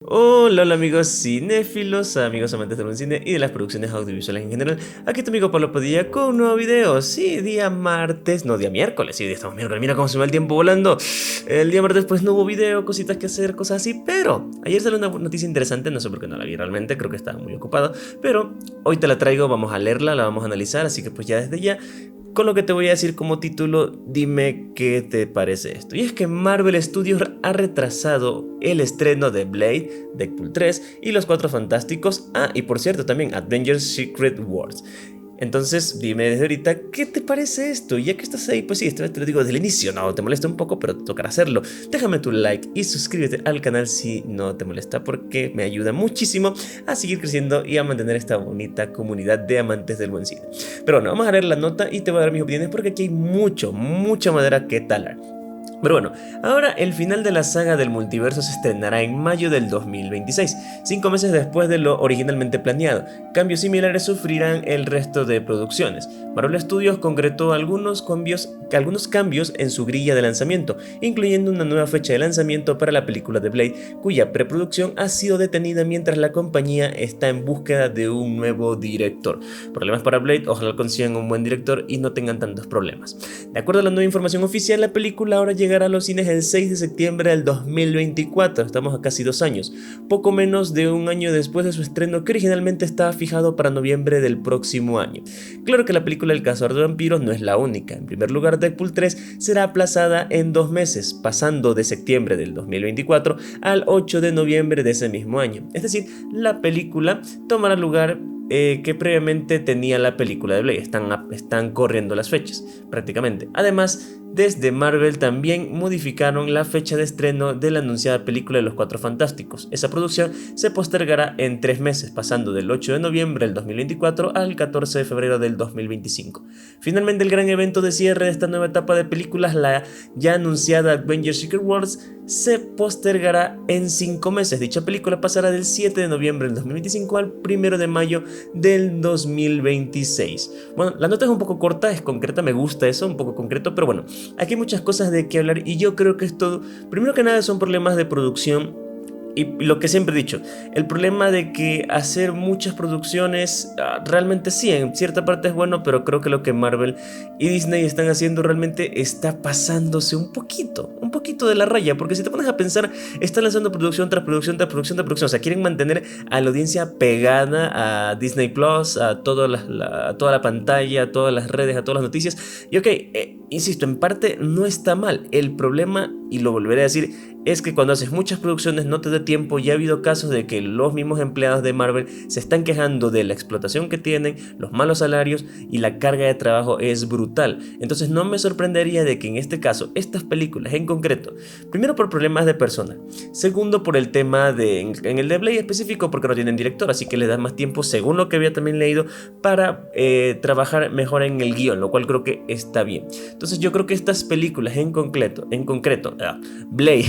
Hola amigos cinéfilos, amigos amantes del buen cine y de las producciones audiovisuales en general. Aquí tu amigo Pablo Padilla con un nuevo video. Sí, día martes, no, día miércoles, sí, estamos miércoles, mira cómo se va el tiempo volando. El día martes pues no hubo video, cositas que hacer, cosas así, pero ayer salió una noticia interesante, no sé por qué no la vi realmente, creo que estaba muy ocupado, pero hoy te la traigo, vamos a leerla, la vamos a analizar, así que pues ya desde ya con lo que te voy a decir como título, dime qué te parece esto. Y es que Marvel Studios ha retrasado el estreno de Blade, Deadpool 3 y Los Cuatro Fantásticos. Ah, y por cierto también Avengers Secret Wars. Entonces dime desde ahorita, ¿qué te parece esto? Ya que estás ahí, pues sí, esta vez te lo digo desde el inicio, no, te molesta un poco, pero te tocará hacerlo. Déjame tu like y suscríbete al canal si no te molesta, porque me ayuda muchísimo a seguir creciendo y a mantener esta bonita comunidad de amantes del buen cine. Pero bueno, vamos a leer la nota y te voy a dar mis opiniones porque aquí hay mucha madera que talar. Pero bueno, ahora el final de la saga del multiverso se estrenará en mayo del 2026, 5 meses después de lo originalmente planeado. Cambios similares sufrirán el resto de producciones. Marvel Studios concretó algunos cambios en su grilla de lanzamiento, incluyendo una nueva fecha de lanzamiento para la película de Blade, cuya preproducción ha sido detenida mientras la compañía está en búsqueda de un nuevo director. Problemas para Blade, ojalá consigan un buen director y no tengan tantos problemas. De acuerdo a la nueva información oficial, la película ahora llegará a los cines el 6 de septiembre del 2024, estamos a casi 2 años, poco menos de un año después de su estreno que originalmente estaba fijado para noviembre del próximo año. Claro que la película El Cazador de Vampiros no es la única. En primer lugar, Deadpool 3 será aplazada en 2 meses, pasando de septiembre del 2024 al 8 de noviembre de ese mismo año. Es decir, la película tomará lugar que previamente tenía la película de Blade. Están corriendo las fechas prácticamente. Además, desde Marvel también modificaron la fecha de estreno de la anunciada película de Los Cuatro Fantásticos. Esa producción se postergará en 3 meses, pasando del 8 de noviembre del 2024 al 14 de febrero del 2025. Finalmente, el gran evento de cierre de esta nueva etapa de películas, la ya anunciada Avengers Secret Wars, se postergará en 5 meses. Dicha película pasará del 7 de noviembre del 2025 al 1 de mayo del 2026. Bueno, la nota es un poco corta, es concreta, me gusta eso, un poco concreto, pero bueno, aquí hay muchas cosas de qué hablar y yo creo que esto, primero que nada, son problemas de producción. Y lo que siempre he dicho, el problema de que hacer muchas producciones realmente sí, en cierta parte es bueno, pero creo que lo que Marvel y Disney están haciendo realmente está pasándose un poquito de la raya, porque si te pones a pensar, están lanzando producción tras producción tras producción tras producción, o sea, quieren mantener a la audiencia pegada a Disney Plus, a toda la pantalla, a todas las redes, a todas las noticias, y ok, insisto, en parte no está mal, el problema, y lo volveré a decir, es que cuando haces muchas producciones no te da tiempo. Ya ha habido casos de que los mismos empleados de Marvel se están quejando de la explotación que tienen, los malos salarios y la carga de trabajo es brutal. Entonces no me sorprendería de que en este caso, estas películas en concreto, primero por problemas de personal, segundo por el tema en el de Blade específico porque no tienen director, así que les dan más tiempo, según lo que había también leído, para trabajar mejor en el guión, lo cual creo que está bien. Entonces yo creo que estas películas en concreto, Blade,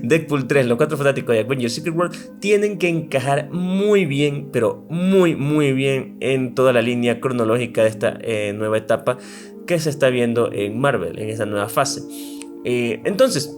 Deadpool 3, Los Cuatro Fantásticos y Avengers Secret Wars tienen que encajar muy bien, pero muy bien en toda la línea cronológica de esta nueva etapa que se está viendo en Marvel, en esa nueva fase. Entonces,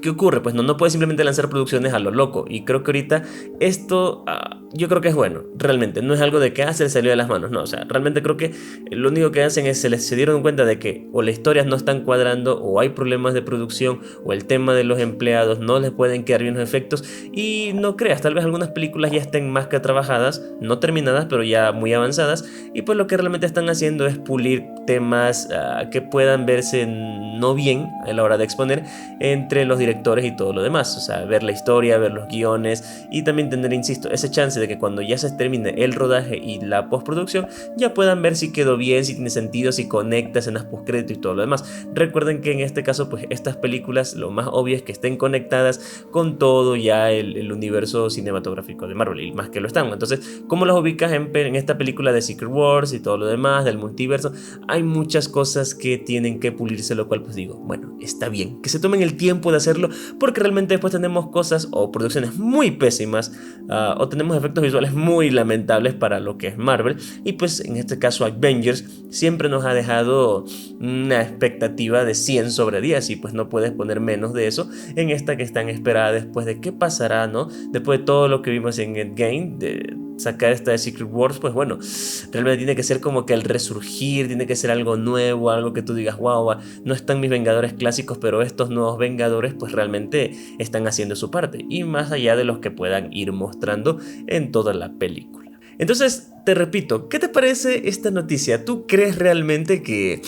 ¿qué ocurre? Pues no puedes simplemente lanzar producciones a lo loco. Y creo que ahorita esto, yo creo que es bueno. Realmente, no es algo de que se les salió de las manos. No, o sea, realmente creo que lo único que hacen es se dieron cuenta de que o las historias no están cuadrando, o hay problemas de producción, o el tema de los empleados no les pueden quedar bien los efectos. Y no creas, tal vez algunas películas ya estén más que trabajadas, no terminadas, pero ya muy avanzadas. Y pues lo que realmente están haciendo es pulir temas que puedan verse no bien a la hora de exponer entre los directores y todo lo demás, o sea, ver la historia, ver los guiones y también tener, insisto, ese chance de que cuando ya se termine el rodaje y la postproducción ya puedan ver si quedó bien, si tiene sentido, si conecta escenas postcrédito y todo lo demás. Recuerden que en este caso, pues estas películas lo más obvio es que estén conectadas con todo ya el universo cinematográfico de Marvel, y más que lo están. Entonces, ¿cómo las ubicas en esta película de Secret Wars y todo lo demás, del multiverso? Hay muchas cosas que tienen que pulirse, lo cual pues digo, bueno, está bien, que se tomen el tiempo de hacerlo, porque realmente después tenemos cosas o producciones muy pésimas, o tenemos efectos efectos visuales muy lamentables para lo que es Marvel. Y pues en este caso Avengers siempre nos ha dejado una expectativa de 100 sobre 10 y pues no puedes poner menos de eso en esta que es tan esperada después de qué pasará, ¿no? Después de todo lo que vimos en Endgame, de sacar esta de Secret Wars, pues bueno, realmente tiene que ser como que el resurgir, tiene que ser algo nuevo, algo que tú digas, wow, no están mis Vengadores clásicos, pero estos nuevos Vengadores pues realmente están haciendo su parte, y más allá de los que puedan ir mostrando en toda la película. Entonces, te repito, ¿qué te parece esta noticia? ¿Tú crees realmente que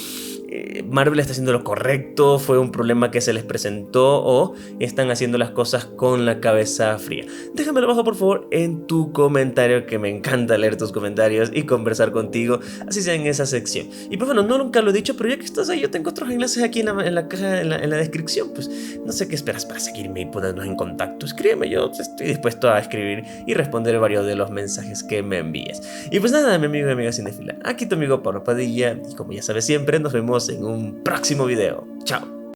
Marvel está haciendo lo correcto, fue un problema que se les presentó o están haciendo las cosas con la cabeza fría? Déjamelo abajo por favor en tu comentario, que me encanta leer tus comentarios y conversar contigo, así sea en esa sección. Y pues bueno, no nunca lo he dicho, pero ya que estás ahí, yo tengo otros enlaces aquí en la caja, en la descripción. Pues no sé qué esperas para seguirme y ponernos en contacto. Escríbeme, yo estoy dispuesto a escribir y responder varios de los mensajes que me envíes. Y pues nada, mi amigo y amiga cinéfila, aquí tu amigo Pablo Padilla, y como ya sabes siempre, nos vemos en un próximo video. Chao.